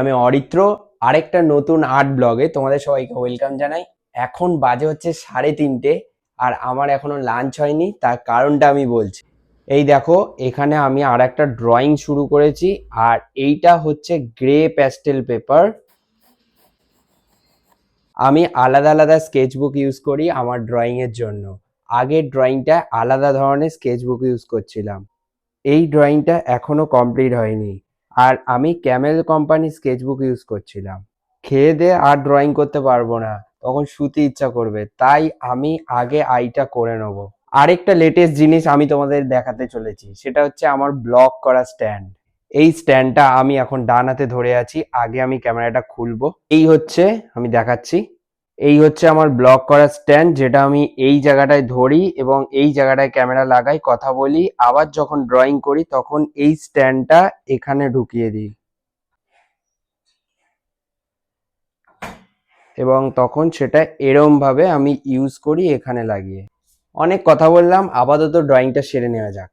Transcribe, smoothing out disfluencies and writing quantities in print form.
আমি অরিত্র। আরেকটা নতুন আর্ট ব্লগে তোমাদের সবাইকে ওয়েলকাম জানাই। এখন বাজে হচ্ছে 3:30 আর আমার এখনো লাঞ্চ হয়নি। তার কারণটা আমি বলছি। এই দেখো, এখানে আমি আর একটা ড্রয়িং শুরু করেছি। আর এইটা হচ্ছে গ্রে প্যাস্টেল পেপার। আমি আলাদা আলাদা স্কেচবুক ইউজ করি আমার ড্রয়িং এর জন্য। আগের ড্রয়িংটা আলাদা ধরনের স্কেচবুক ইউজ করছিলাম। এই ড্রয়িংটা এখনো কমপ্লিট হয়নি। আর আমি ক্যামেল কোম্পানি স্কেচবুক ইউজ করছিলাম। খেয়ে দিয়ে আর ড্রয়িং করতে পারবো না, তখন শুতে ইচ্ছা করবে, তাই আমি আগে আইটা করে নেবো। আরেকটা লেটেস্ট জিনিস আমি তোমাদের দেখাতে চলেছি, সেটা হচ্ছে আমার ব্লগ করা স্ট্যান্ড। এই স্ট্যান্ডটা আমি এখন ডান হাতে ধরে আছি। আগে আমি ক্যামেরাটা খুলবো। এই হচ্ছে, আমি দেখাচ্ছি। এই হচ্ছে আমার ব্লগ করা স্ট্যান্ড, যেটা আমি এই জায়গাটায় ধরি এবং এই জায়গাটায় ক্যামেরা লাগাই, কথা বলি, আবার যখন ড্রয়িং করি তখন এই স্ট্যান্ডটা এখানে ঢুকিয়ে দিই এবং তখন সেটা এরম ভাবে আমি ইউজ করি এখানে লাগিয়ে। অনেক কথা বললাম, আপাতত ড্রয়িংটা সেরে নেওয়া যাক।